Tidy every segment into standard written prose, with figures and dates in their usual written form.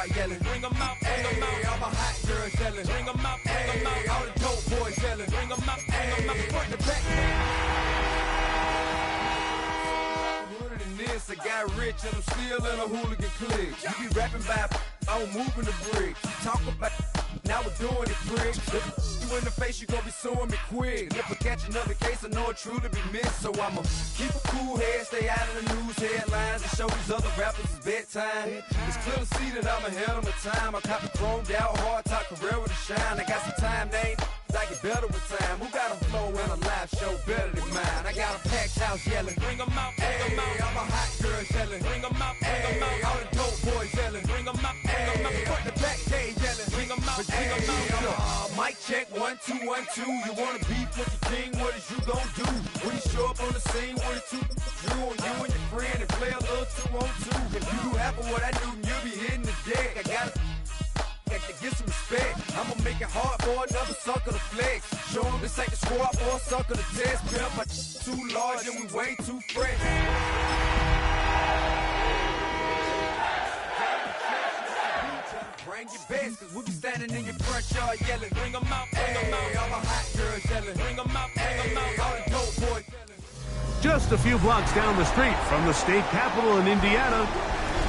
start yelling. Bring them out, bring them out. All my hot girls yelling. Bring them out, bring them out. All the dope boys yelling. Bring them out, bring them out. Front to back. I got rich and I'm still in a hooligan clique. You be rapping by I'm moving the brick. Talk about now we're doing it, prick. You in the face, you gon' be suing me quick. If I catch another case, I know it truly be missed. So I'ma keep a cool head, stay out of the news headlines, and show these other rappers it's bedtime. It's clear to see that I'm ahead of my time. I cop a chromed out, hard top career with a shine. I got some time, name. I get better with time. Who got a flow and a live show better than mine? I got a packed house yelling. Bring them out, bring them out. All my hot girls yelling. Bring them out, bring them out. All the dope boys yelling. Bring them out, bring them out. Front the back cage yelling. Bring them out, bring them out. Mic check 1 2 1 2. You wanna beef with the king? What is you gon' do when you show up on the scene with a two drew on you and your friend and play a little 2 on 2? If you do half of what I do, you'll be hitting the deck. I gotta to get some respect. I'ma make it hard for another sucker to flex. Show them this ain't the squad or a sucker to test. Pimp my too large and we way too fresh. Bring your best, cause we be standing in your front yard yelling. Bring them out, bring them out. All my hot girls yelling. Bring them out, bring them out. All the dope boys yelling. Just a few blocks down the street from the state capitol in Indiana,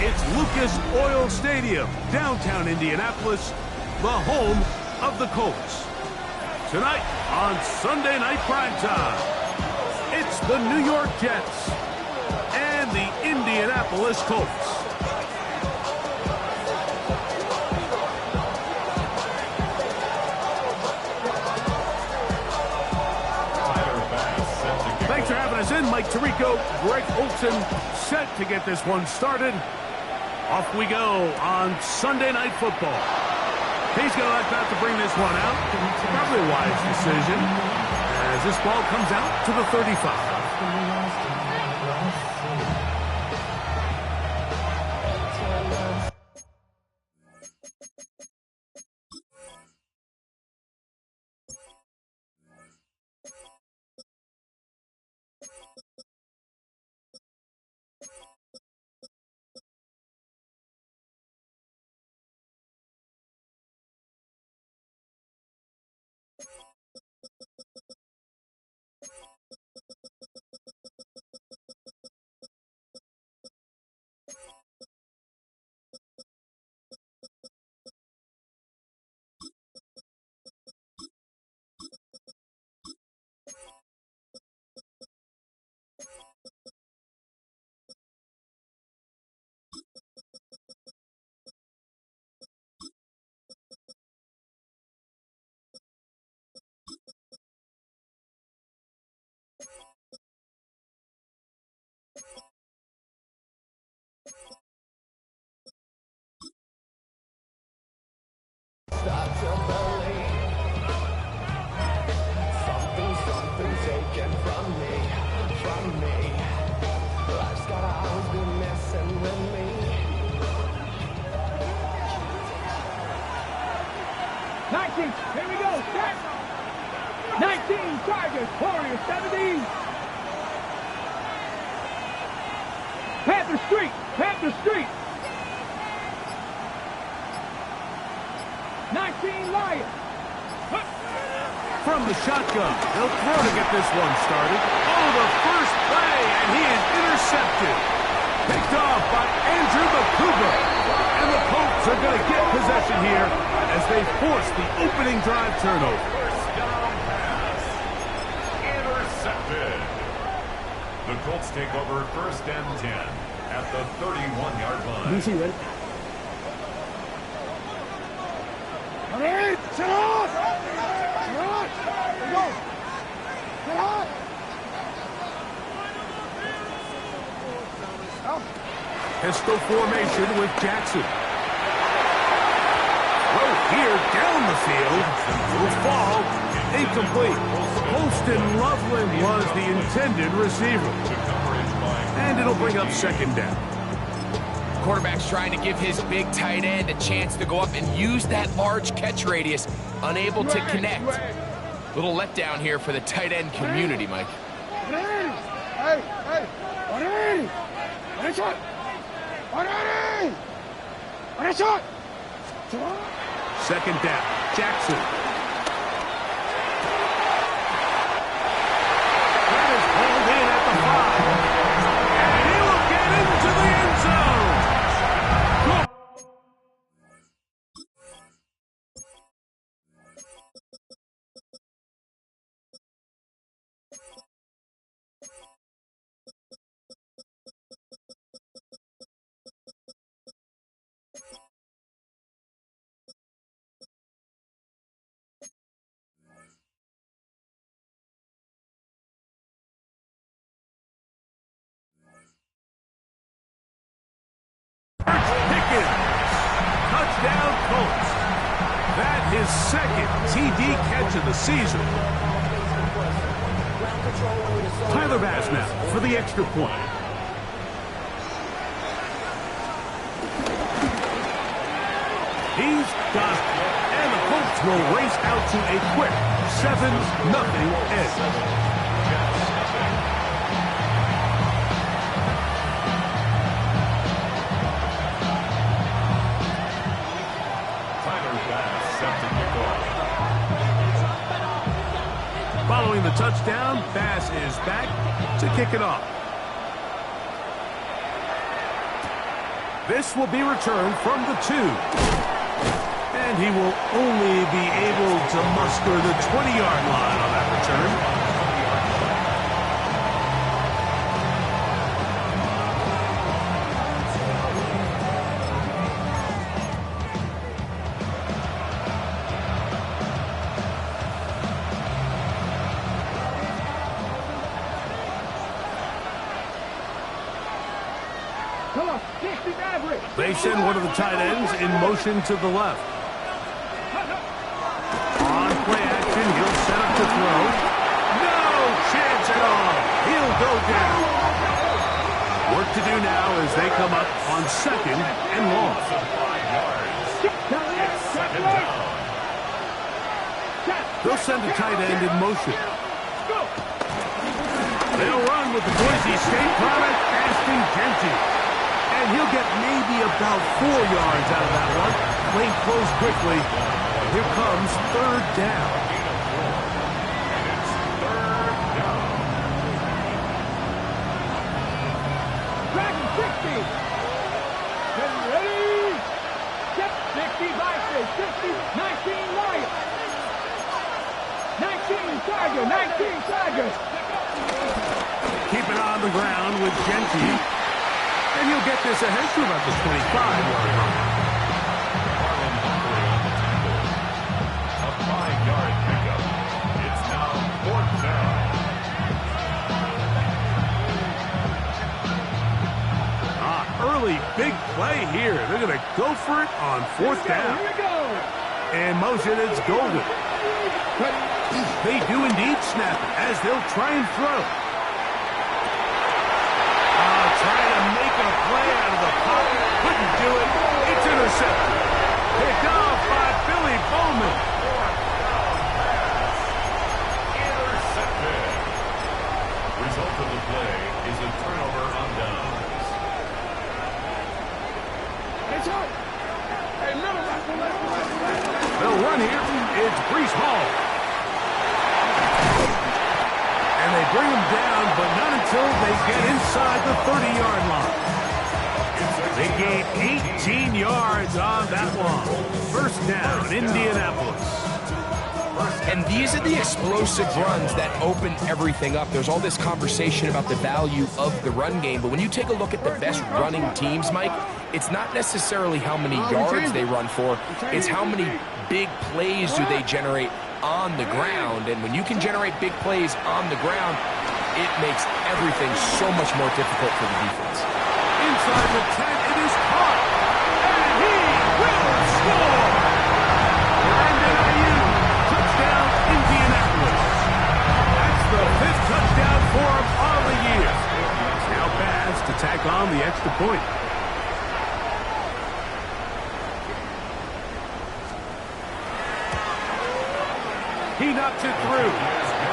it's Lucas Oil Stadium, downtown Indianapolis, the home of the Colts. Tonight on Sunday Night Primetime, it's the New York Jets and the Indianapolis Colts. Thanks for having us in, Mike Tirico, Greg Olson, set to get this one started. Off we go on Sunday Night Football. He's going to about to bring this one out. Probably a wise decision as this ball comes out to the 35. Start to believe something taken from me. Life's gotta always be messing with me. 19, here we go, set! 19, Tigers, Warriors, 17. Panther Street, 19 Lions. From the shotgun, they'll throw to get this one started. Oh, the first play, and he is intercepted. Picked off by Andrew McCougar. And the Colts are going to get possession here as they force the opening drive turnover. First down pass. Intercepted. The Colts take over first and 10 at the 31-yard line. DC, ready? All right, set off! Set off! Go! Set off! Pistol formation with Jackson. Throw here down the field. Will fall. Incomplete. Holston Loveland was the intended receiver. And it'll bring up second down. Quarterback's trying to give his big tight end a chance to go up and use that large catch radius. Unable to connect. Little letdown here for the tight end community, Mike. Hey! 180! 180! 180! Second down, Jackson. That is pulled in at the 5. And he will get into the end zone. Touchdown Colts. That his second TD catch of the season. Tyler Bass now for the extra point. He's got it. And the Colts will race out to a quick 7-0 edge. Following the touchdown, Bass is back to kick it off. This will be returned from the 2. And he will only be able to muster the 20-yard line on that return. They send one of the tight ends in motion to the left. On play action, he'll set up to throw. No chance at all. He'll go down. Work to do now as they come up on 2nd and long. They'll send a tight end in motion. They'll run with the Boise State product, Ashton Genty. And he'll get maybe about 4 yards out of that one. Playing close quickly. Here comes 3rd down. And it's 3rd down. Dragon 60. Get ready. Get 60 Vikings. 60, 19 Lions. 19 Tiger. 19 Tiger. Keep it on the ground with Genty. And he'll get this ahead to about the 25-yard line. A 5-yard pickup. It's now 4th down. Early big play here. They're going to go for it on 4th down. Here we go. And motion, it's Golden. They do indeed snap it as they'll try and throw. Trying to make a play out of the pocket. Couldn't do it. It's intercepted. Picked off by Billy Bowman. Intercepted. Result of the play is a turnover on downs. It's out. Hey, middle left. They'll run here. It's Breece Hall. And they bring him down, but not until they get inside the 30-yard line. They gain 18 yards on that one. 1st down, Indianapolis. And these are the explosive runs that open everything up. There's all this conversation about the value of the run game, but when you take a look at the best running teams, Mike, it's not necessarily how many yards they run for, it's how many big plays do they generate on the ground. And when you can generate big plays on the ground, it makes everything so much more difficult for the defense. Inside the 10, it is caught. And he will score. Brandon Ayuk, touchdown, Indianapolis. That's the 5th touchdown for him of the year. Now Bass to tack on the extra point. He knocks it through.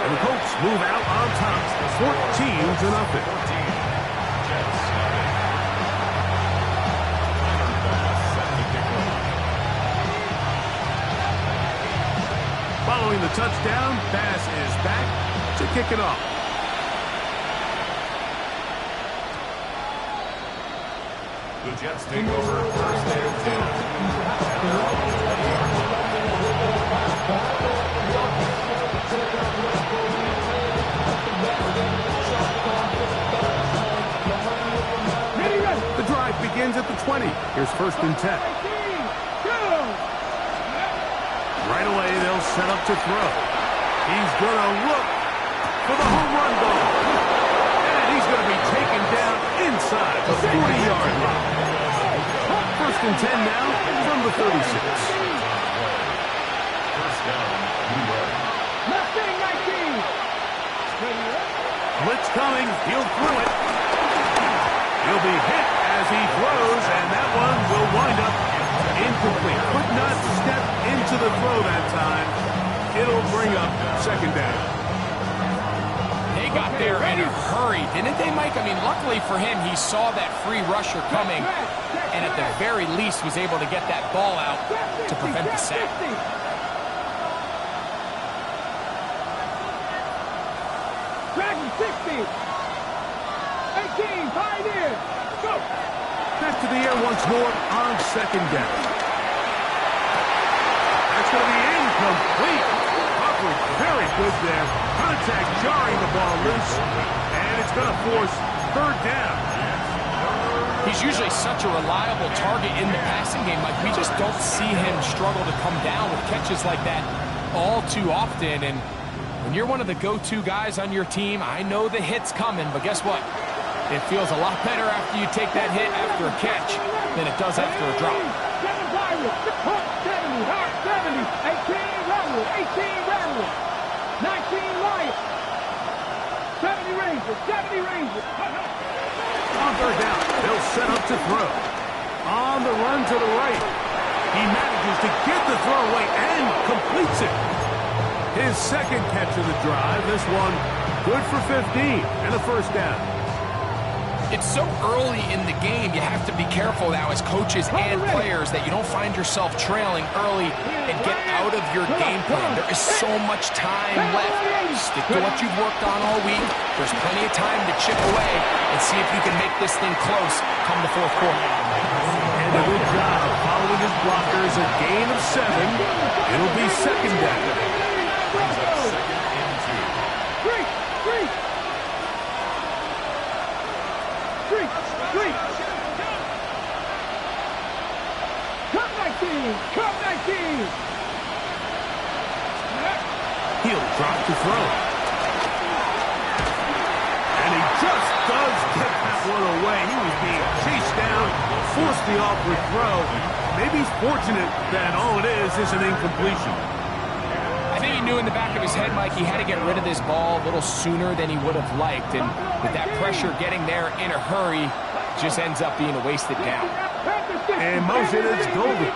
And the Colts move out on top, 14-0. Following the touchdown, pass is back to kick it off. The Jets take over first and 10 at their own 20. The drive begins at the 20. Here's first and 10. Right away, they'll set up to throw. He's going to look for the home run ball. And he's going to be taken down inside the 40-yard line. First and 10 now from the 36. First down, New York. Blitz coming. He'll throw it. He'll be hit as he throws, and that one will wind up incomplete. Could not step into the throw that time. It'll bring up second down. They got there in a hurry, didn't they, Mike? I mean, luckily for him, he saw that free rusher coming, and at the very least was able to get that ball out to prevent the sack. Dragon 60. 18, Pioneer. Go. Back to the air once more on second down. That's going to be incomplete. Coverage very good there. Contact jarring the ball loose. And it's going to force third down. He's usually such a reliable target in the passing game. Like, we just don't see him struggle to come down with catches like that all too often. And when you're one of the go-to guys on your team, I know the hit's coming, but guess what? It feels a lot better after you take that hit after a catch than it does after a drop. 70, 18 Rebel, 18 Rebel, 19 Lion, 70 Rangers, 70 Rangers. On third down, they'll set up to throw. On the run to the right. He manages to get the throw away and completes it. His second catch of the drive. This one good for 15 and a first down. It's so early in the game, you have to be careful now as coaches and players that you don't find yourself trailing early and get out of your game plan. There is so much time left. Stick to what you've worked on all week. There's plenty of time to chip away and see if you can make this thing close come the fourth quarter. And a good job following his blockers. A gain of 7. It'll be second down. Second and 2. Cup 19. He'll drop to throw. And he just does get that one away. He was being chased down, forced the awkward throw. Maybe he's fortunate that all it is an incompletion. I think he knew in the back of his head, Mike, he had to get rid of this ball a little sooner than he would have liked. And with that pressure getting there in a hurry, just ends up being a wasted down. And motion is golden.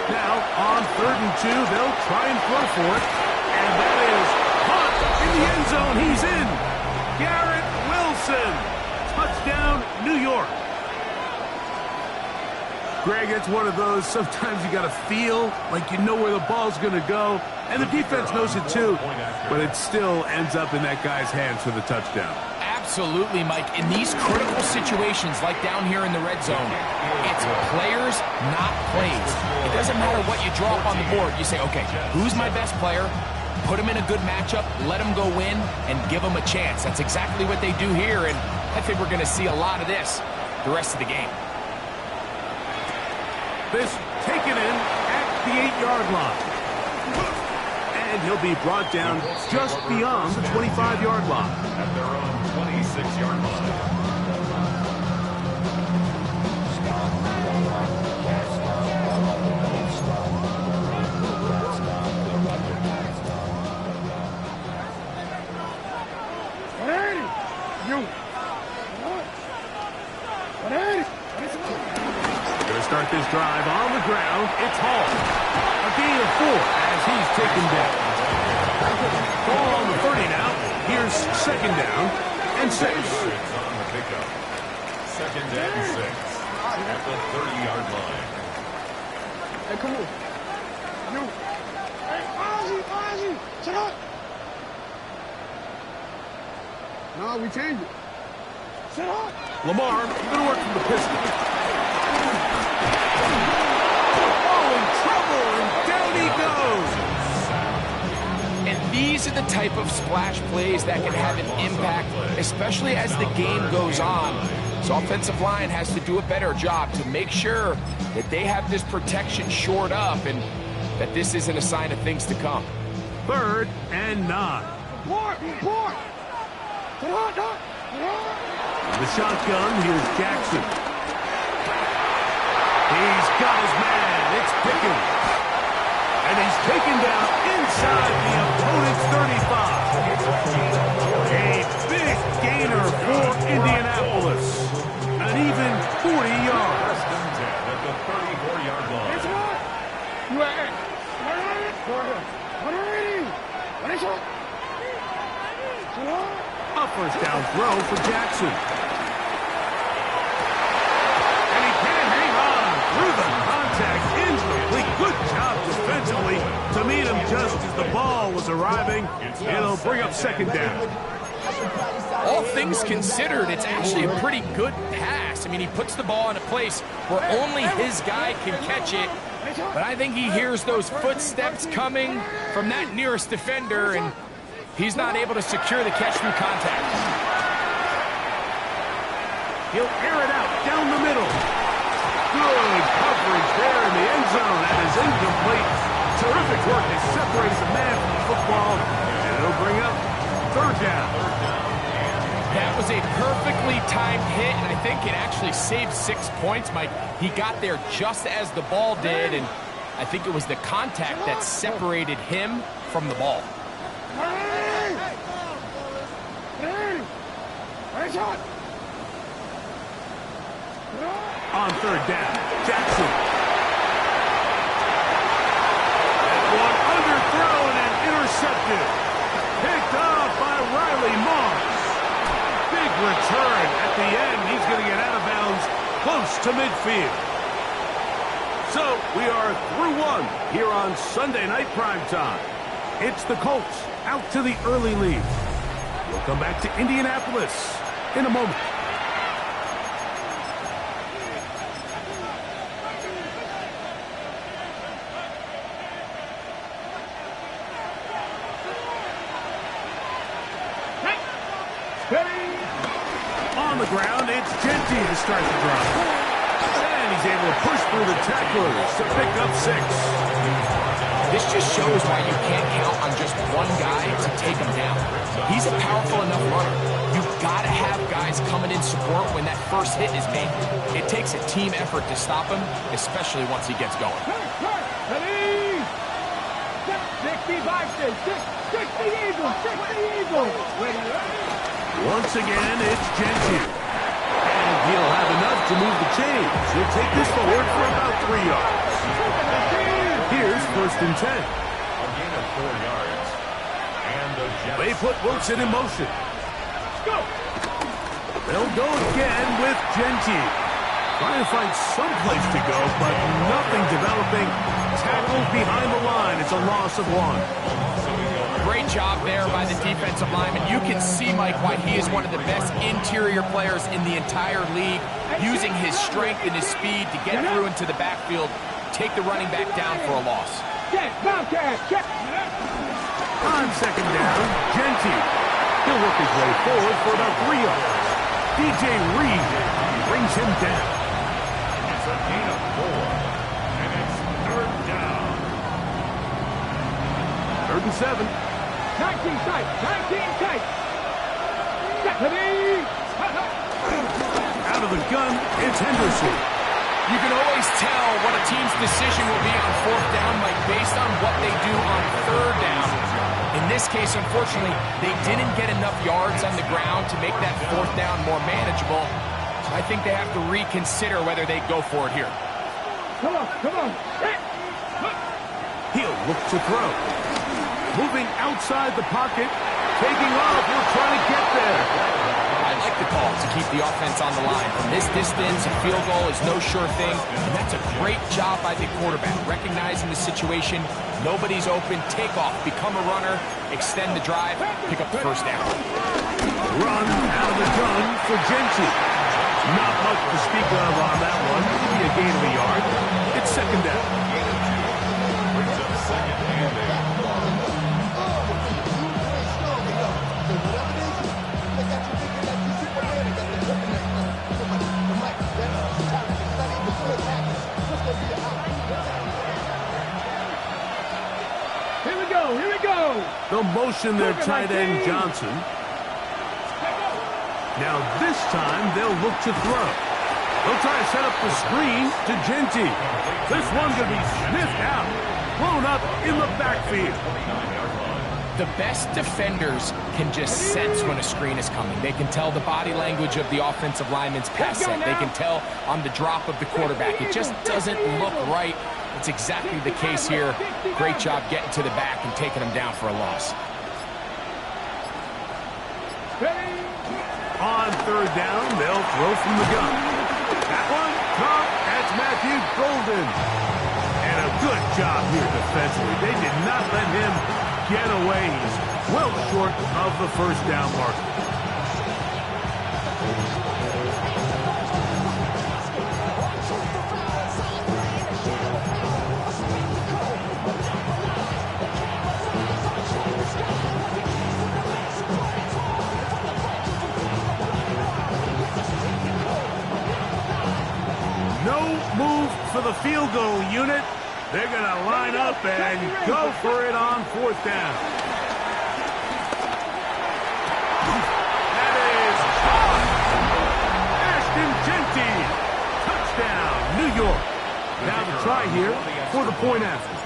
Now, on 3rd and 2, they'll try and throw for it. And that is caught in the end zone. He's in. Garrett Wilson. Touchdown, New York. Greg, it's one of those, sometimes you got to feel like you know where the ball's going to go. And the defense knows it too. But it still ends up in that guy's hands for the touchdown. Absolutely, Mike. In these critical situations, like down here in the red zone, it's players, not plays. It doesn't matter what you draw up on the board. You say, okay, who's my best player? Put him in a good matchup, let him go win, and give him a chance. That's exactly what they do here, and I think we're going to see a lot of this the rest of the game. This taken in at the 8-yard line. And he'll be brought down just beyond the 25-yard line. At their own 26-yard line. Gonna start this drive on the ground. It's Hall. A gain of 4 as he's taken down. Ball on the 30 now. Here's second down and 6. On the pickup. Second and 6 at the 30-yard line. Hey, come on. You. No, we changed it. Lamar, good work from the pistol. Oh, in trouble, and down he goes. And these are the type of splash plays that can have an impact, especially as the game goes on. So offensive line has to do a better job to make sure that they have this protection shored up and that this isn't a sign of things to come. 3rd and 9. The shotgun, here's Jackson. He's got his man. It's Pickens. And he's taken down inside the opponent's 35. A big gainer for Indianapolis. An even 40 yards. First and 10 at the 34-yard line. A first down throw for Jackson. And he can't hang on through the contact. Incomplete. Good job defensively to meet him just as the ball was arriving. It'll bring up 2nd down. All things considered, it's actually a pretty good pass. I mean, he puts the ball in a place where only his guy can catch it. But I think he hears those footsteps coming from that nearest defender, and he's not able to secure the catch through contact. He'll air it out down the middle. Good coverage there in the end zone. That is incomplete. Terrific work. They separated the man from the football, and it'll bring up 3rd down. That was a perfectly timed hit, and I think it actually saved 6 points, Mike. He got there just as the ball did, and I think it was the contact that separated him from the ball. On 3rd down, Jackson. That one underthrown and intercepted. Picked up by Riley Moss. Big return at the end. He's going to get out of bounds close to midfield. So we are through 1 here on Sunday Night Primetime. It's the Colts out to the early lead. We'll come back to Indianapolis in a moment. On the ground, it's Genty to start the drive. And he's able to push through the tacklers to pick up 6. This just shows why you can't count on just one guy to take him down. He's a powerful enough runner. You've got to have guys coming in support when that first hit is made. It takes a team effort to stop him, especially once he gets going. 65, 60 Eagles, 60 Eagles. Once again, it's Genty. And he'll have enough to move the chains. He'll take this forward for about 3 yards. Here's 1st and 10. A gain of 4 yards. And the Jets. They put Wilson in motion. They'll go again with Genty. Trying to find some place to go, but nothing developing. Tackled behind the line. It's a loss of 1. Great job there by the defensive lineman. You can see, Mike, why he is one of the best interior players in the entire league, using his strength and his speed to get through into the backfield, take the running back down for a loss. On 2nd down, Genty. He'll work his way forward for about 3 yards. DJ Reed brings him down. It's a gain of 4. And it's 3rd down. 3rd and 7. 19 tight, 19 tight. Out of the gun, it's Henderson. You can always tell what a team's decision will be on 4th down, Mike, based on what they do on 3rd down. In this case, unfortunately, they didn't get enough yards on the ground to make that 4th down more manageable. So I think they have to reconsider whether they go for it here. Come on. He'll look to throw. Moving outside the pocket. Taking off. He'll try to get there. I like the call to keep the offense on the line. From this distance, a field goal is no sure thing, and that's a great job by the quarterback, recognizing the situation. Nobody's open. Take off. Become a runner. Extend the drive. Pick up the first down. Run out of the gun for Genty. Not much to speak of on that one. Maybe a gain of a yard. It's second down. Brings up second and 8. Here we go. They'll motion their tight end Johnson. Now this time they'll look to throw. They'll try to set up the screen to Genty. This one's going to be sniffed out. Blown up in the backfield. The best defenders can just sense when a screen is coming. They can tell the body language of the offensive lineman's pass set. They can tell on the drop of the quarterback. It just doesn't look right. It's exactly the case here. Great job getting to the back and taking them down for a loss. On third down, they'll throw from the gun. That one, caught. That's Matthew Golden. And a good job here defensively. They did not let him get away. He's well short of the first down mark. No move for the field goal unit. They're going to line up and go for it on fourth down. That is caught. Ashton Genty. Touchdown, New York. Now the try here for the point after.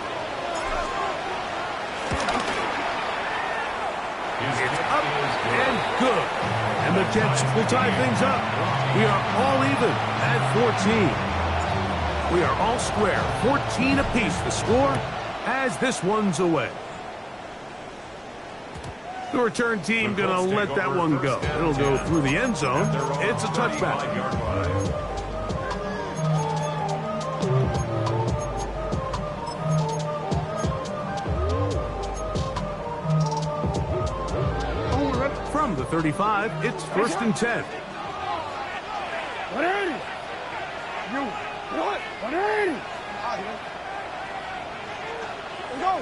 It's up and good. And the Jets will tie things up. We are all even at 14. We are all square, 14 apiece the score as this one's away. The return team going to let that one go. It'll go through the end zone. It's a touchback. From the 35, it's 1st and 10. What is it? You. What? What is it? Go.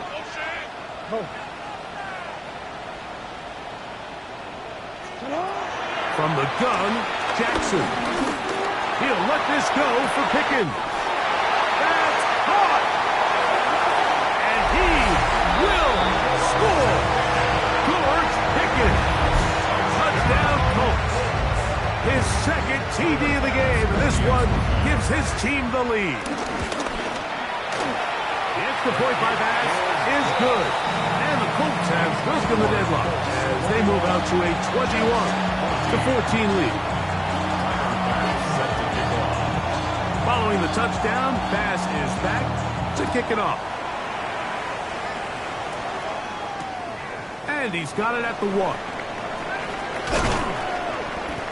Go. From the gun, Jackson. He'll let this go for Pickens. That's caught. And he will score. George Pickens. Touchdown Colts. His second TD of the game. This one gives his team the lead. The extra point by Bass is good. And the Colts have broken the deadlock as they move out to a 21-14 lead. Following the touchdown, Bass is back to kick it off. And he's got it at the 1.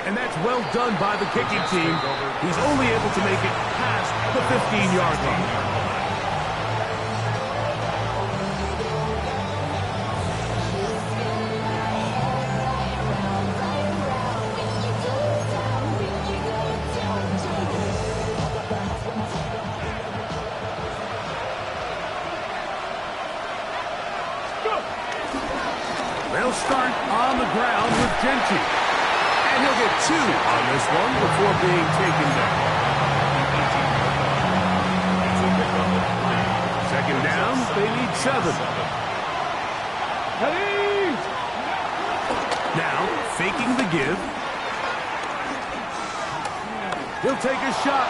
And that's well done by the kicking team. He's only able to make it past the 15-yard line. They'll start on the ground with Genty. And he'll get 2 on this one before being taken down. Second down, they need 7. Now, faking the give. He'll take a shot.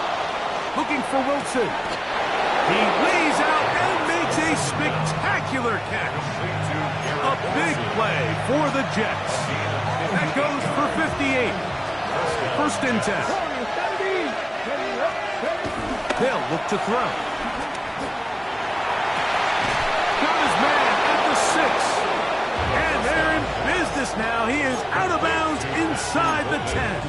Looking for Wilson. He lays out and makes a spectacular catch. A big play for the Jets. That goes for 58. 1st and 10. They'll look to throw. Got his man at the 6. And they're in business now. He is out of bounds inside the 10.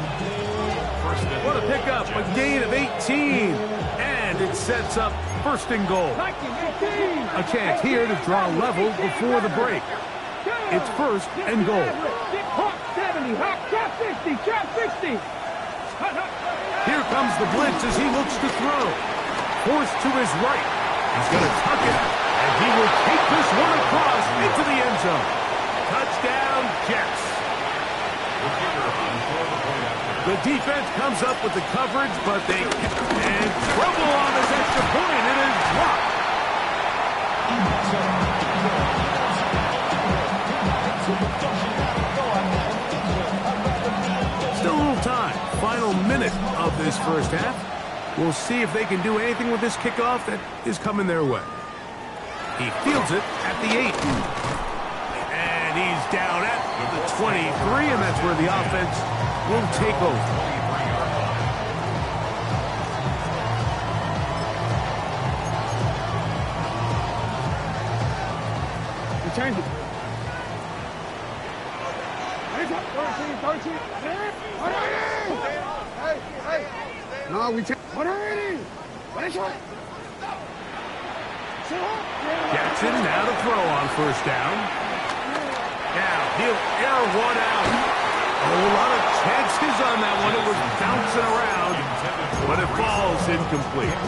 What a pickup, a gain of 18. And it sets up first and goal. A chance here to draw level before the break. It's first and goal. Hawk 70, Hawk trap 60, trap 60. Here comes the blitz as he looks to throw. Forced to his right. He's going to tuck it, and he will take this one across into the end zone. Touchdown, Jets. The defense comes up with the coverage, but they and trouble on this extra point. It is dropped. Still a little time. Final minute of this first half. We'll see if they can do anything with this kickoff that is coming their way. He fields it at the 8. And he's down at the 23, and that's where the offense will take over. We change it. 13. Hey. No, we change. 180. Jackson now to throw on first down. Now he'll air one out. A whole lot of chances on that one. It was bouncing around, but it falls incomplete.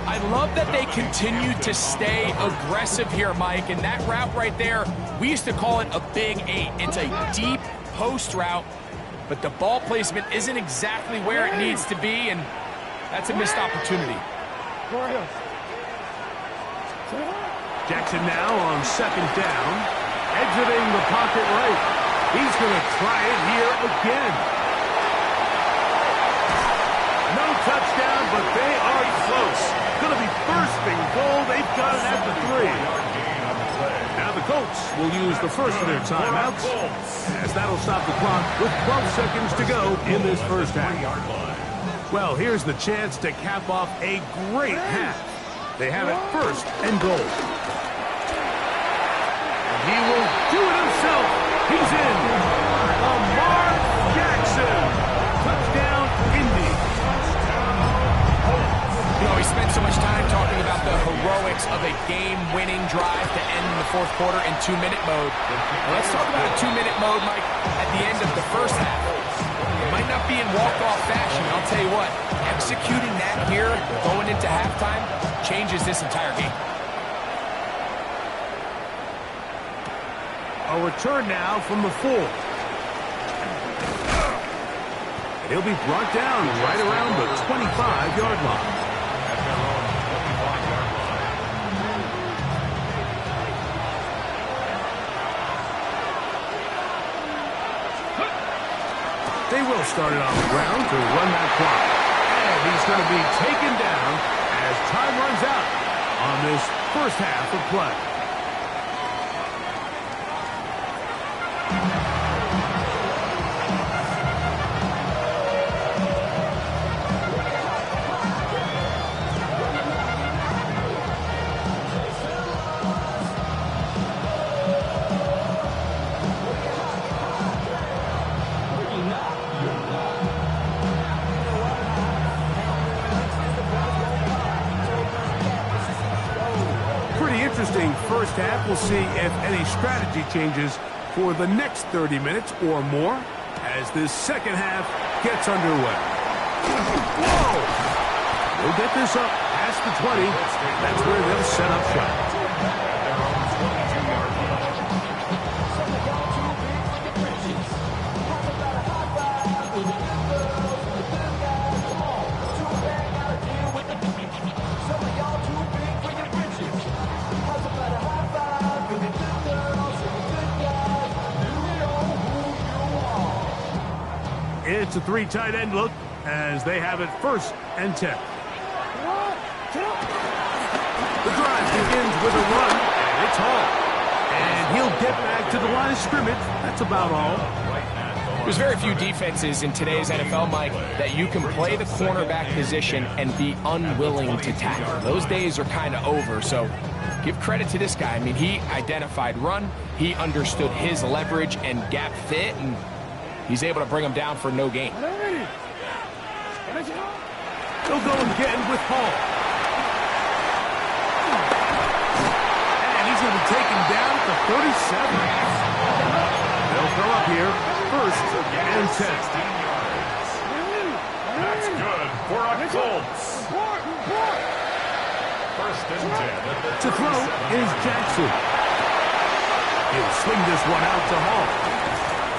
I love that they continue to stay aggressive here, Mike, and that route right there, we used to call it a big 8. It's a deep post route, but the ball placement isn't exactly where it needs to be, and that's a missed opportunity. Jackson now on second down, exiting the pocket right. He's going to try it here again. No touchdown, but they are close. Going to be first and goal. They've got it at the 3. Now the Colts will use the first of their timeouts, as that'll stop the clock with 12 seconds to go in this first half. Well, here's the chance to cap off a great half. They have it first and goal. And he will do it himself. He's in. Lamar Jackson. Touchdown, Indy. You know, we spent so much time talking about the heroics of a game-winning drive to end the fourth quarter in 2-minute mode. Now let's talk about a 2-minute mode, Mike, at the end of the first half. It might not be in walk-off fashion, I'll tell you what. Executing that here, going into halftime, changes this entire game. A return now from the 4. He'll be brought down right around the 25-yard line. They will start it on the ground to run that clock. And he's going to be taken down as time runs out on this first half of play. Interesting first half. We'll see if any strategy changes for the next 30 minutes or more as this second half gets underway. Whoa! They'll get this up past the 20. That's where they'll set up shop. It's a 3 tight end look as they have it first and 10. The drive begins with a run, and it's all. And he'll get back to the line of scrimmage. That's about all. There's very few defenses in today's NFL, Mike, that you can play the cornerback position and be unwilling to tackle. Those days are kind of over, so give credit to this guy. I mean, he identified run, he understood his leverage and gap fit, and he's able to bring him down for no gain. They'll go again with Hall. And he's going to be taken down at the 37. They'll throw up here. First and 10. That's good for a Colts. First and 10 at the To throw is Jackson. He'll swing this one out to Hall.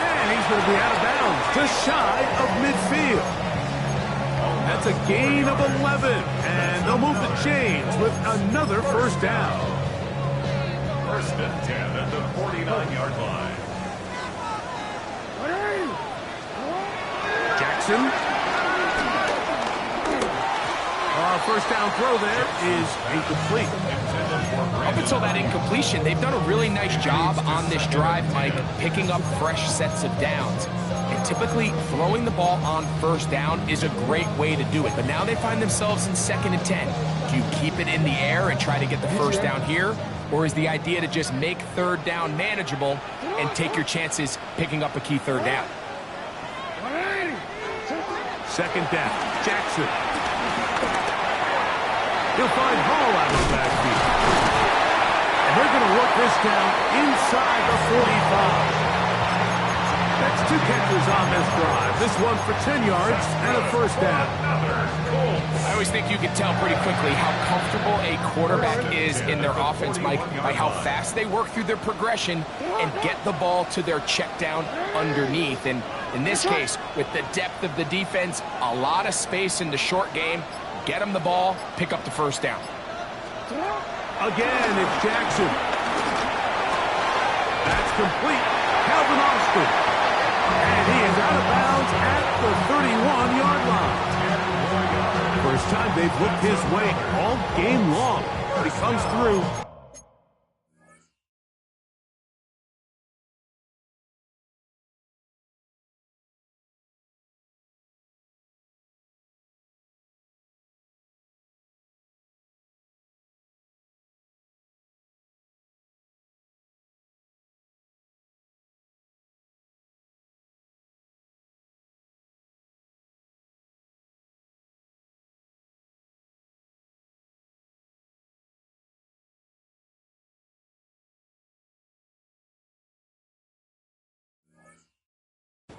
And he's going to be out of bounds, just shy of midfield. That's a gain of 11. And they'll move the chains with another first down. First and 10 at the 49-yard line. Jackson. First down throw there is incomplete. Up until that incompletion, they've done a really nice job on this drive, Mike, picking up fresh sets of downs. And typically, throwing the ball on first down is a great way to do it. But now they find themselves in 2nd and 10. Do you keep it in the air and try to get the first down here? Or is the idea to just make third down manageable and take your chances picking up a key third down? Second down, Jackson. He'll find Hall out of the backfield. And they're going to work this down inside the 45. That's 2 catches on this drive. This one for 10 yards and a first down. I always think you can tell pretty quickly how comfortable a quarterback is in their offense, Mike, by how fast they work through their progression and get the ball to their check down underneath. And in this case, with the depth of the defense, a lot of space in the short game, get them the ball, pick up the first down. Again, it's Jackson. That's complete. Calvin Austin. And he is out of bounds at the 31-yard line. First time they've looked his way all game long, but he comes through.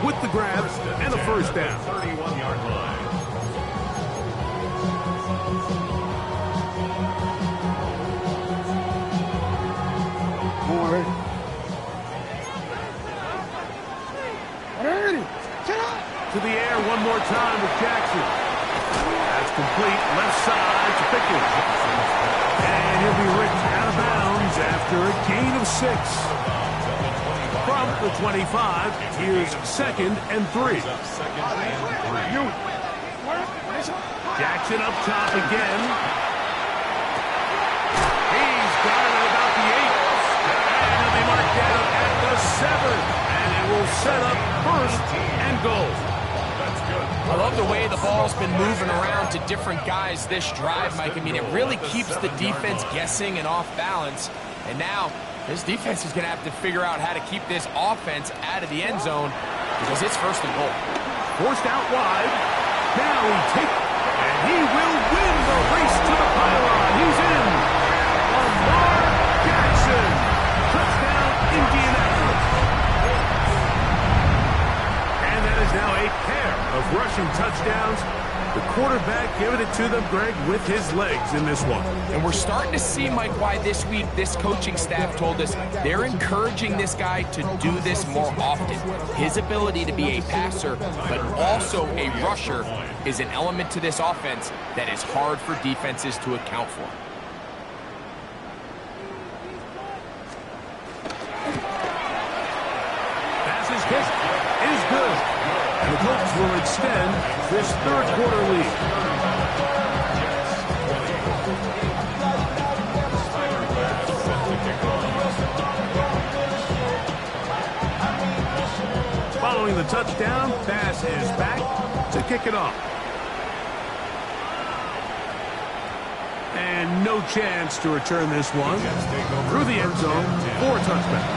With the grab and a first down. 31-yard line. More. To the air one more time with Jackson. That's complete. Left side to Pickens. And he'll be ripped out of bounds after a gain of 6. From the 25, here's 2nd and 3. Jackson up top again. He's got it at about the 8. And he'll be marked down at the 7. And it will set up 1st and goal. I love the way the ball's been moving around to different guys this drive, Mike. I mean, it really keeps the defense guessing and off balance. And now, this defense is going to have to figure out how to keep this offense out of the end zone because it's 1st and goal. Forced out wide. Now and he will win the race to the pylon. He's in. Lamar Jackson. Touchdown, Indianapolis. And that is now a pair of rushing touchdowns. The quarterback giving it to them, Greg, with his legs in this one. And we're starting to see, Mike, why this week this coaching staff told us they're encouraging this guy to do this more often. His ability to be a passer, but also a rusher, is an element to this offense that is hard for defenses to account for. Pass is kicked. Is good. The Colts will extend this 3rd quarter lead. Following the touchdown, pass is back to kick it off. And no chance to return this one through the end zone for a touchback.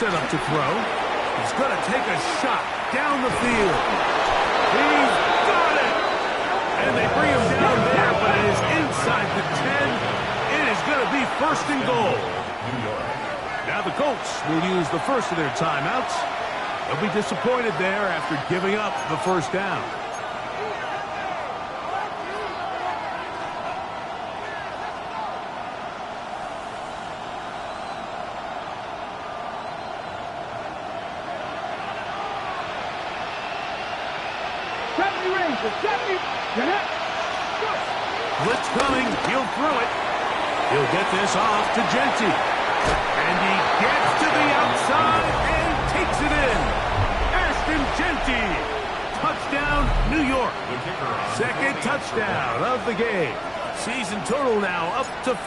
set up to throw. He's going to take a shot down the field. He's got it! And they bring him down there, but it is inside the 10. It is going to be first and goal. Now the Colts will use the first of their timeouts. They'll be disappointed there after giving up the first down. Blitz coming. He'll throw it. He'll get this off to Genty. And he gets to the outside and takes it in. Ashton Genty. Touchdown, New York. Second touchdown of the game. Season total now up to 5.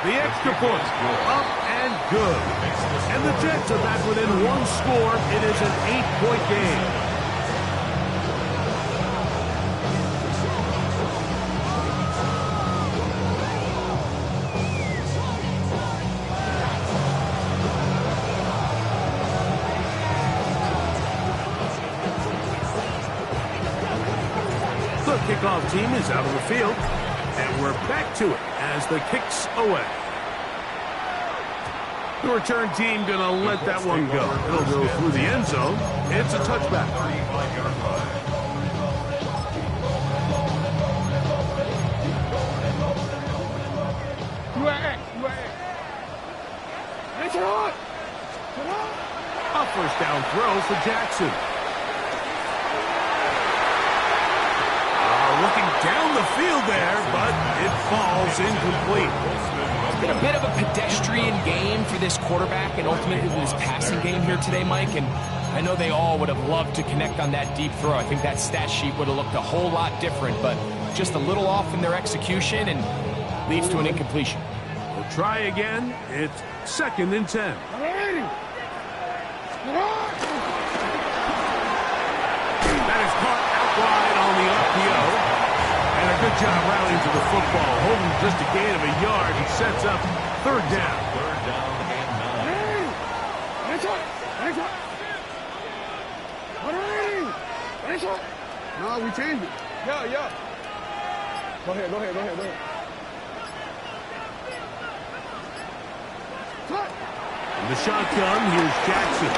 The extra point. Up and good. And the Jets are back within one score. It is an 8-point game. Kickoff team is out of the field, and we're back to it as the kick's away. The return team going to let that one go. It'll go through the end zone. It's a touchback. A first down throw for Jackson. Looking down the field there, but it falls incomplete. It's been a bit of a pedestrian game for this quarterback and ultimately this passing game here today, Mike. And I know they all would have loved to connect on that deep throw. I think that stat sheet would have looked a whole lot different, but just a little off in their execution and leads to an incompletion. We'll try again. It's 2nd and 10. That is caught out wide on the RPO. And a good job rallying to the football. Holding just a gain of a yard. He sets up 3rd down. 3rd down and 9. No, we changed it. Yeah. Go ahead. In the shotgun, here's Jackson.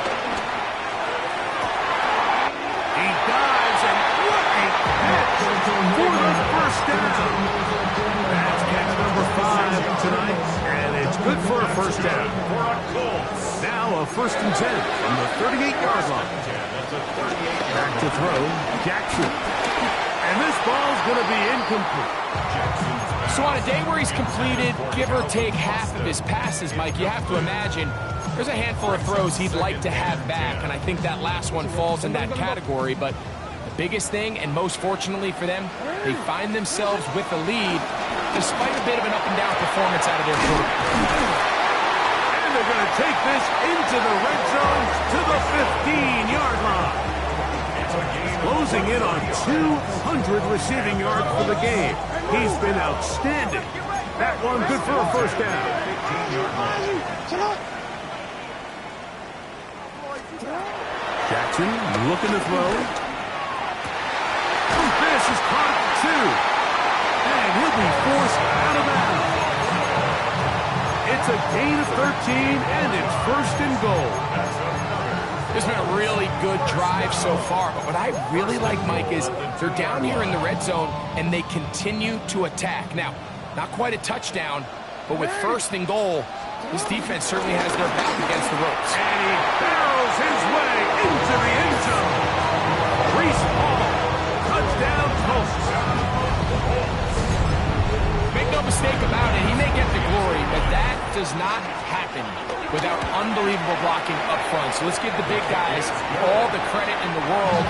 He dives, and what a catch for the first down. That's catch number 5 tonight, and it's good for a first down. Now a 1st and 10 from the 38-yard line. Back to throw, Jackson. And this ball's going to be incomplete. So on a day where he's completed, give or take half of his passes, Mike, you have to imagine there's a handful of throws he'd like to have back, and I think that last one falls in that category. But the biggest thing, and most fortunately for them, they find themselves with the lead despite a bit of an up-and-down performance out of their quarterback. And they're going to take this into the red zone to the 15-yard line. Closing in on 200 receiving yards for the game. He's been outstanding. That one good for a first down. Jackson looking to throw. This is caught at 2. And he'll be forced out of bounds. It's a gain of 13, and it's 1st and goal. This has been a really good drive so far, but what I really like, Mike, is they're down here in the red zone, and they continue to attack. Now, not quite a touchdown, but with 1st and goal, this defense certainly has their back against the ropes. And he barrels his way into the end zone. Reese Hall, touchdown Colts. Make no mistake about it, he may get the glory, but that does not happen without unbelievable blocking up front. So let's give the big guys all the credit in the world.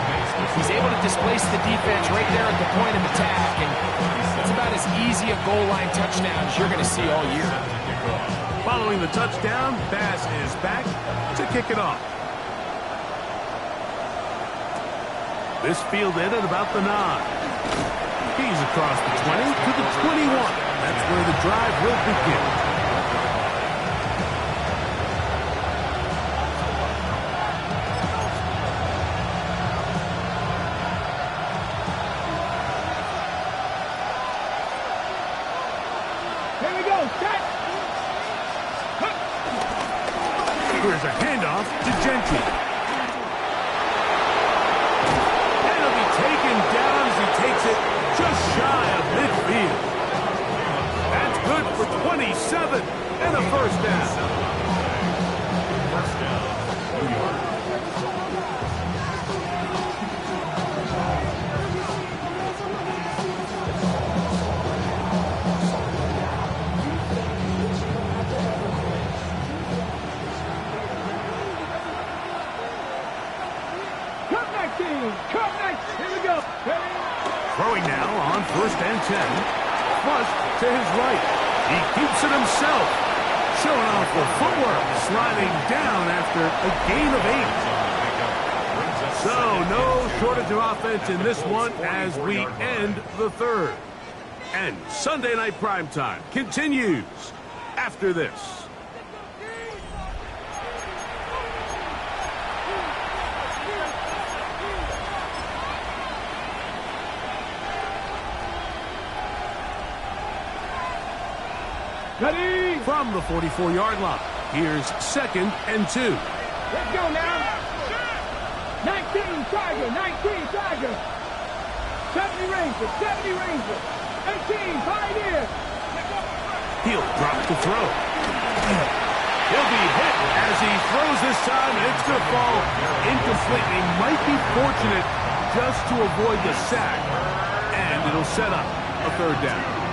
He's able to displace the defense right there at the point of attack, and it's about as easy a goal line touchdown as you're going to see all year. Following the touchdown, Bass is back to kick it off. This fielded at about the 9. He's across the 20 to the 21. That's where the drive will begin. plenty. And he'll be taken down as he takes it just shy of midfield. That's good for 27 and a first down. First down, New York. Here we go. Throwing now on 1st and 10. Flush to his right. He keeps it himself. Showing off the footwork. Sliding down after a gain of 8. So no shortage of offense in this one as we end the third. And Sunday Night Primetime continues after this. Ready? From the 44-yard line, here's 2nd and 2. Let's go now. 19 Tiger, 19 Tiger. 70 Ranger, 70 Ranger. 18 Pioneer. He'll drop to throw. He'll be hit as he throws this time, and it's going to fall incomplete. He might be fortunate just to avoid the sack, and it'll set up a 3rd down.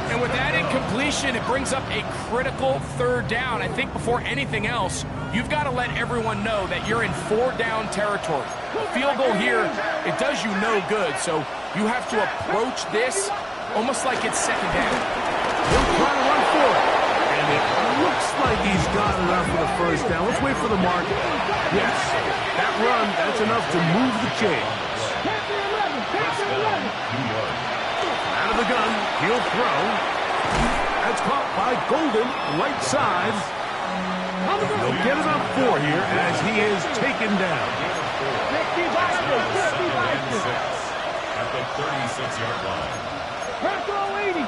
And with that incompletion, it brings up a critical 3rd down. I think before anything else, you've got to let everyone know that you're in 4-down territory. A field goal here, it does you no good, so you have to approach this almost like it's 2nd down. He'll try to run for it, and it looks like he's got enough for the 1st down. Let's wait for the mark. Yes, that run, that's enough to move the chains. Out of the gun, he'll throw. That's caught by Golden, right side. He'll get about 4 here as he is taken down. At the 36-yard line. Buffalo 80.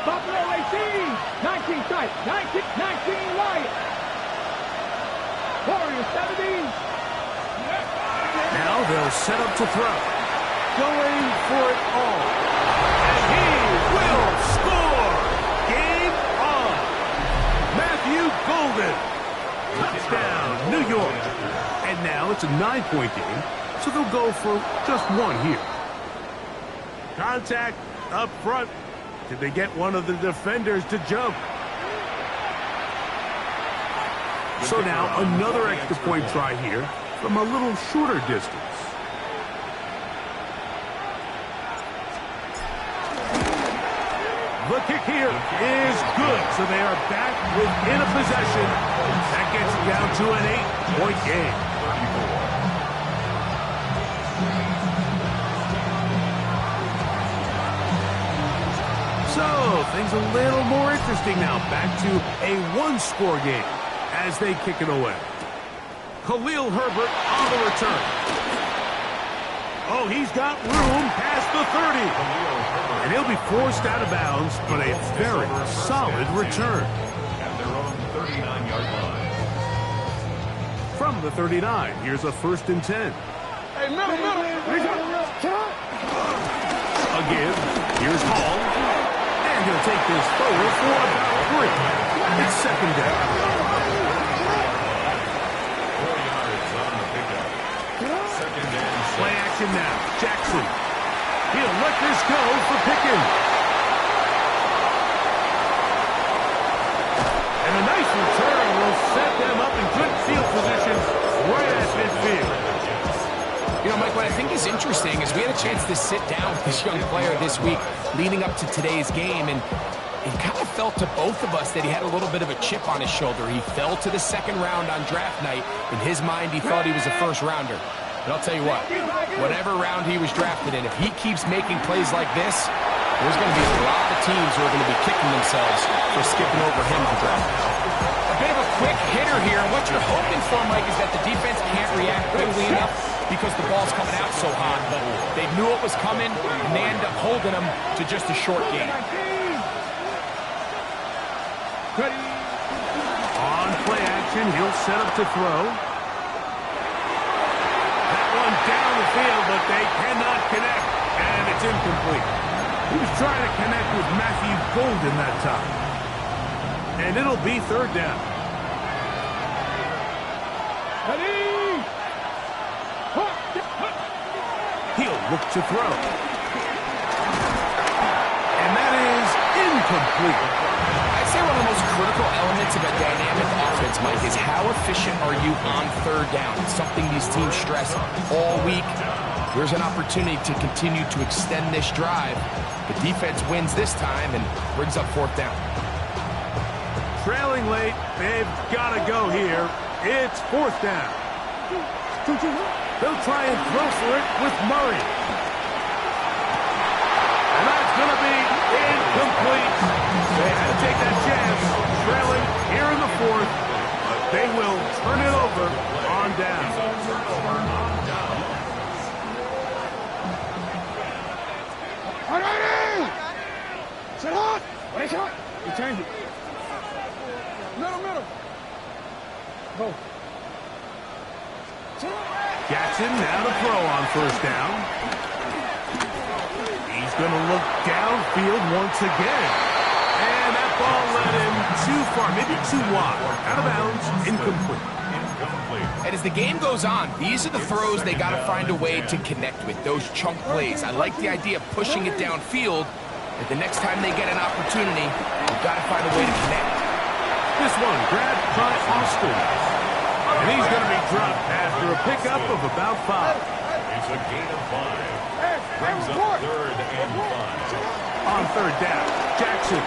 Buffalo 18. 19 tight. 19 Wyatt. Warriors 17. Now they'll set up to throw. Going for it all. And he will score! Game on! Matthew Golden. Touchdown, New York. And now it's a 9-point game, so they'll go for just 1 here. Contact up front. Did they get one of the defenders to jump? So now another extra point try here from a little shorter distance. The kick here is good, so they are back within a possession. That gets it down to an 8-point game. 34. So, things a little more interesting now. Back to a 1-score game as they kick it away. Khalil Herbert on the return. Oh, he's got room past the 30. And he'll be forced out of bounds, but a very solid return. At their own 39-yard line. From the 39, here's a 1st and 10. Hey, middle. Again, here's Hall. And he'll take this forward for about 3. It's 2nd down. 4 yards on the pickup. 2nd and 6. Play action now. Jackson. He'll let this go for Pickens. And a nice return will set them up in good field position right at midfield. You know, Mike, what I think is interesting is we had a chance to sit down with this young player this week leading up to today's game, and it kind of felt to both of us that he had a little bit of a chip on his shoulder. He fell to the 2nd round on draft night. In his mind, he thought he was a 1st rounder. But I'll tell you what, whatever round he was drafted in, if he keeps making plays like this, there's going to be a lot of teams who are going to be kicking themselves for skipping over him to draft. A bit of a quick hitter here, and what you're hoping for, Mike, is that the defense can't react quickly enough because the ball's coming out so hot. But they knew it was coming, and they end up holding him to just a short game. On play action formation. He'll set up to throw. That one down the field, but they cannot connect, and it's incomplete. He was trying to connect with Matthew Golden that time. And it'll be third down. Ready? He'll look to throw. And that is incomplete. I'd say one of the most critical elements of a dynamic offense, Mike, is how efficient are you on third down? It's something these teams stress all week. Here's an opportunity to continue to extend this drive. The defense wins this time and brings up fourth down. Trailing late, they've got to go here. It's fourth down. They'll try and throw for it with Murray. And that's going to be incomplete. They had to take that chance, trailing here in the fourth, but they will turn it over on down. Set up! Race up! You change it. Middle. Go. Jackson now to throw on first down. He's going to look downfield once again. And that ball led him too far, maybe too wide. Out of bounds, incomplete. And as the game goes on, these are the throws they got to find a way to connect with, those chunk plays. I like the idea of pushing it downfield, but the next time they get an opportunity, you've got to find a way to connect. This one grabbed by Austin. And he's going to be dropped after a pickup of about 5. It's a gain of 5. Brings up third and 5. On third down, Jackson.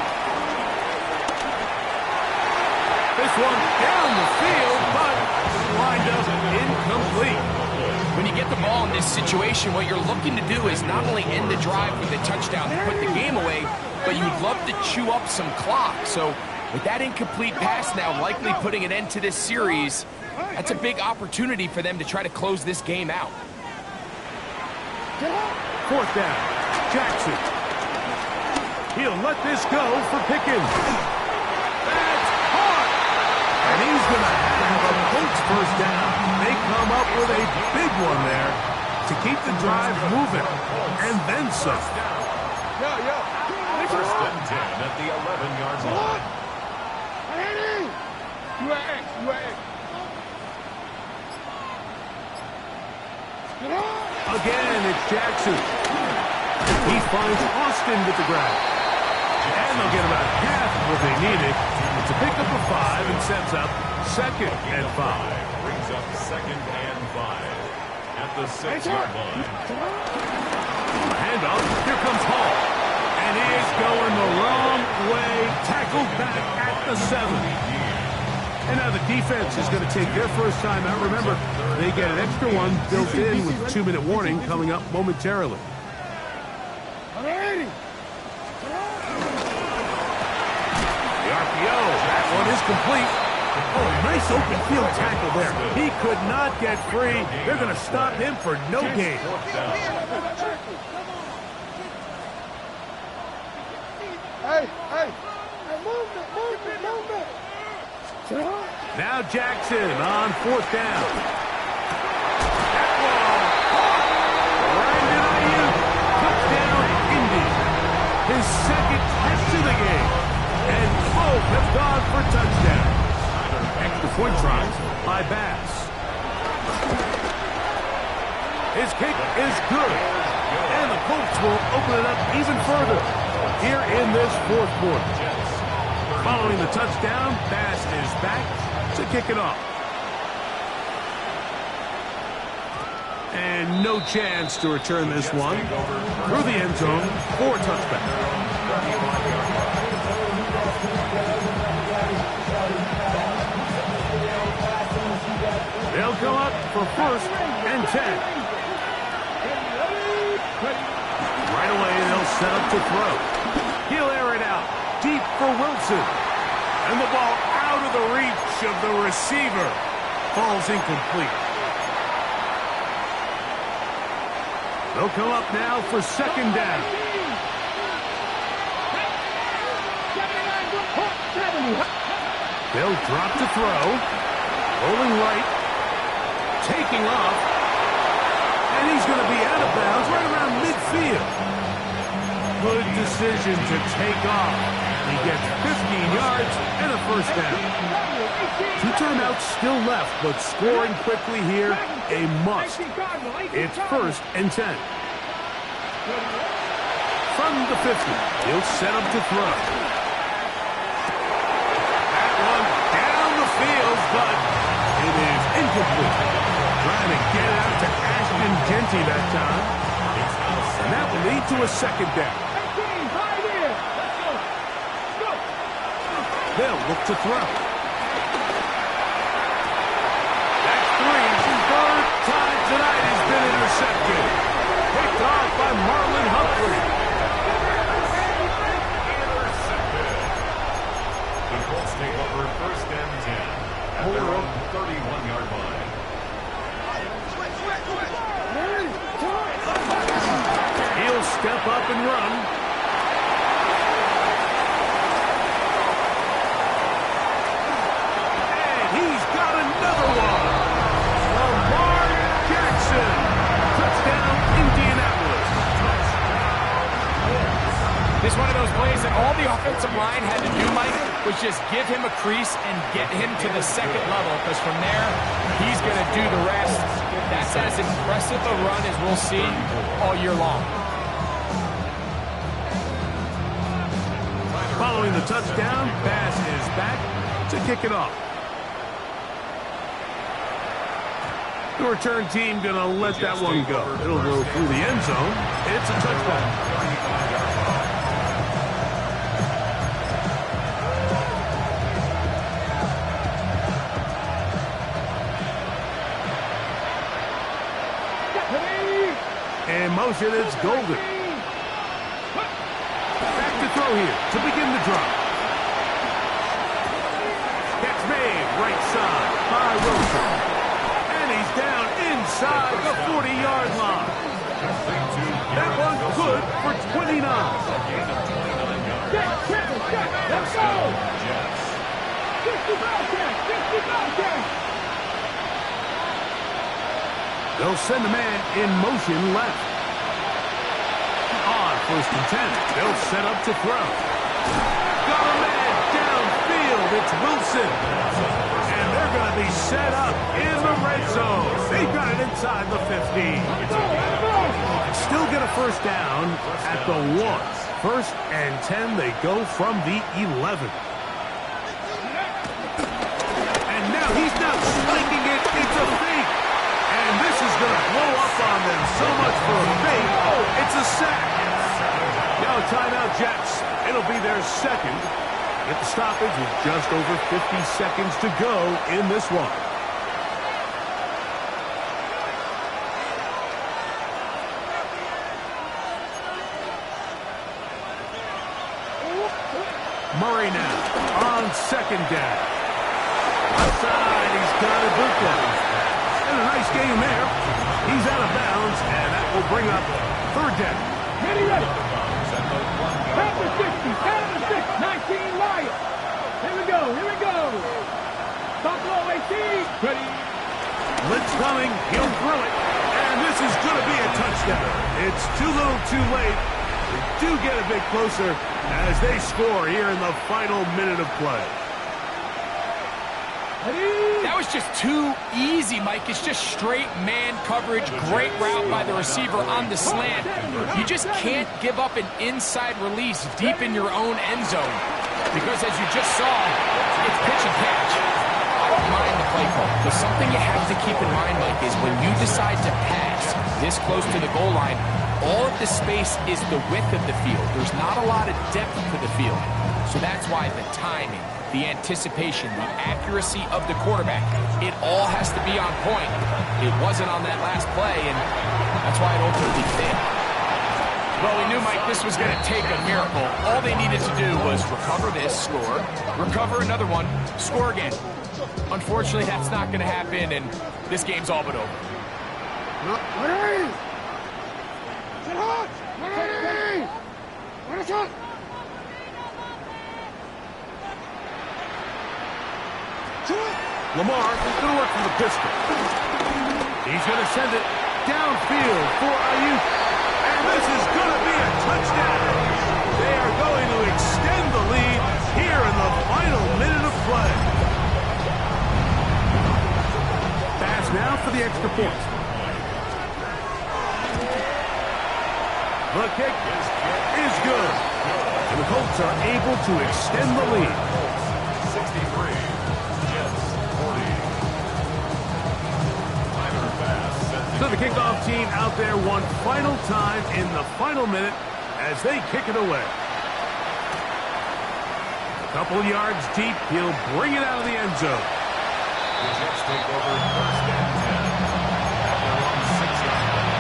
This one down the field, but lined up incomplete. When you get the ball in this situation, what you're looking to do is not only end the drive with a touchdown to put the game away, but you'd love to chew up some clock. So with that incomplete pass now likely putting an end to this series, that's a big opportunity for them to try to close this game out. Fourth down, Jackson. He'll let this go for Pickens. That's hard. And he's going to have a Colts first down. They come up with a big one there to keep the drive moving. And then some. First and 10 at the 11-yard line. Again, it's Jackson. He finds Austin with the grab. And they'll get about half of what they needed. It's a pickup of 5 and sets up second and 5. Brings up second and 5 at the 6-yard line. Handoff. Here comes Hall. And he is going the wrong way. Tackled back at the 7. And now the defense is going to take their first time out. Remember, they get an extra one built in with a 2-minute warning coming up momentarily. Ready? The RPO, that one is complete. Oh, nice open field tackle there. He could not get free. They're going to stop him for no gain. Hey, move it. Now Jackson on fourth down. That ball caught. Brandon Ayuk, touchdown Indy. His second catch of the game. And both have gone for touchdowns. Extra point tries by Bass. His kick is good. And the Colts will open it up even further here in this fourth quarter. Following the touchdown, Bass is back to kick it off. And no chance to return this one through the end zone for a touchback. They'll go up for first and 10. Right away, they'll set up to throw. He'll air it out deep for Wilson. And the ball out of the reach of the receiver. Falls incomplete. They'll come up now for second down. They'll drop to throw. Rolling right. Taking off. And he's going to be out of bounds right around midfield. Good decision to take off. He gets 15 yards and a first down. 2 timeouts still left, but scoring quickly here, a must. It's 1st and 10. From the 50, he'll set up to throw. That one down the field, but it is incomplete. Trying to get it out to Ashton Genty that time. And that will lead to a 2nd down. They'll look to throw. That's 3. 3rd time tonight he's been intercepted. Picked off by Marlon Humphrey. Intercepted. The Colts take over 1st and 10 at their own 31-yard line. He'll step up and run. This is one of those plays that all the offensive line had to do, Mike, was just give him a crease and get him to the 2nd level, because from there, he's going to do the rest. That's as impressive a run as we'll see all year long. Following the touchdown, Bass is back to kick it off. The return team going to let that one go. It'll go through the end zone. It's a touchdown. In motion, it's Golden. Back to throw here to begin the drive. Catch made, right side by Wilson. And he's down inside the 40-yard line. That one's good for 29. Let's go! 50 They'll send a man in motion left. On 1st and 10, they'll set up to throw. Got a man downfield. It's Wilson. And they're going to be set up in the red zone. They got it inside the 15. Still get a 1st down at the 1. 1st and 10, they go from the 11. And now he's not spiking it. It's a fake. And this is going to blow up on them. So much for a fake. Oh, it's a sack. Now timeout, Jets. It'll be their 2nd. Get the stoppage with just over 50 seconds to go in this one. Murray now on 2nd down. Outside, he's got a bootleg. And a nice game there. He's out of bounds, and that will bring up 3rd down. Ready. Have the 60, have the 6, 19 Wyatt. Here we go. Buffalo 18. Ready. Blitz coming, he'll throw it, and this is going to be a touchdown. It's too little too late. They do get a bit closer as they score here in the final minute of play. That was just too easy, Mike. It's just straight man coverage. Great route by the receiver on the slant. You just can't give up an inside release deep in your own end zone. Because as you just saw, it's pitch and catch. I don't mind the play call. But something you have to keep in mind, Mike, is when you decide to pass this close to the goal line, all of the space is the width of the field. There's not a lot of depth to the field. So that's why the timing, the anticipation, the accuracy of the quarterback, it all has to be on point. It wasn't on that last play, and that's why it ultimately failed. Well, we knew, Mike, this was going to take a miracle. All they needed to do was recover this, score, recover another one, score again. Unfortunately, that's not going to happen, and this game's all but over. Ready! Get hot! Ready! What is it? To it! Lamar is going to work from the pistol. He's going to send it downfield for Ayuk. And this is going to be a touchdown. They are going to extend the lead here in the final minute of play. Pass now for the extra point. The kick is good. And the Colts are able to extend the lead. 63, Jets 40. So the kickoff team out there one final time in the final minute as they kick it away. A couple yards deep, he'll bring it out of the end zone. The Jets take over first and 10 at their own 6-yard line.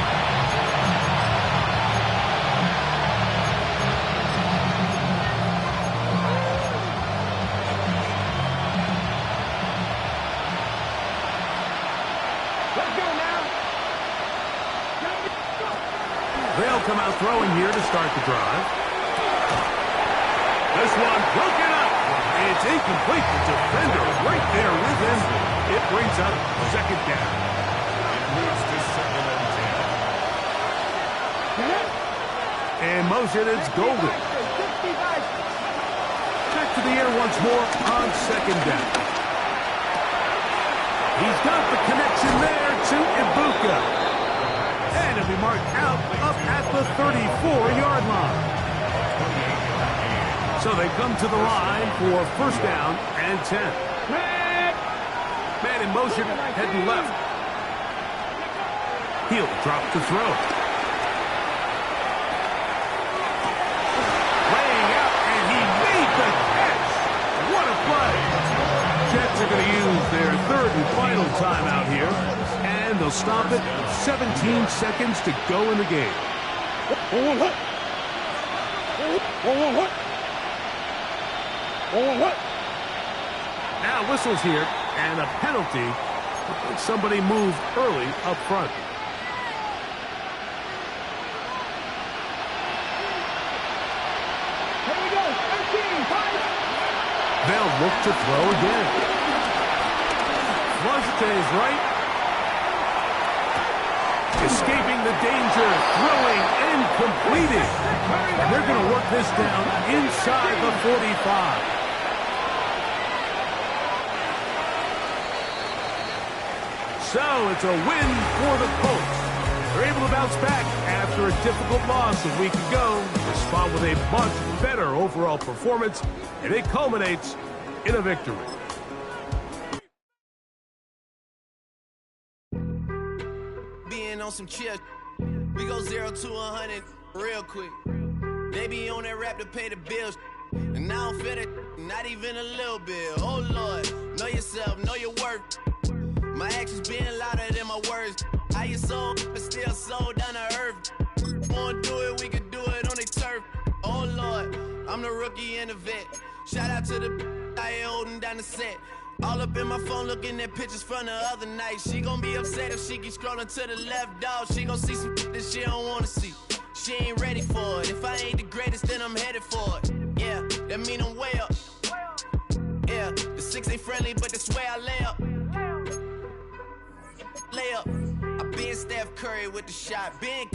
Let's go now. They'll come out throwing here to start the drive. This one broken up. It's incomplete. The defender right there with him. It brings up second down. It moves to 2nd and 10. And motion, it's Golden. Back to the air once more on second down. He's got the connection there to Ibuka. And it'll be marked out up at the 34-yard line. So they come to the line for first down and 10. Man in motion, heading left. He'll drop to throw. Laying out, and he made the catch. What a play. Jets are going to use their third and final timeout here. And they'll stop it. 17 seconds to go in the game. Now whistles here, and a penalty. Somebody moved early up front. Here we go. 13, 5. They'll look to throw again. Flush to his right. Escaping the danger, throwing and completing. And they're going to work this down inside the 45. So it's a win for the Colts. They're able to bounce back after a difficult loss a week ago. Respond with a much better overall performance, and it culminates in a victory. Being on some chill, we go 0 to 100 real quick. They be on that rap to pay the bills, and I don't feel it, not even a little bit. Oh Lord, know yourself, know your worth. My actions being louder than my words. How you sold, but still sold down to earth. Wanna do it, we could do it on the turf. Oh Lord, I'm the rookie and the vet. Shout out to the I ain't holding down the set. All up in my phone looking at pictures from the other night. She gon' be upset if she keeps scrolling to the left, dog. She gon' see some that she don't wanna see. She ain't ready for it. If I ain't the greatest, then I'm headed for it. Yeah, that mean I'm way up. Yeah, the 6 ain't friendly, but that's where I lay up. Lay up. I been Steph Curry with the shot. Been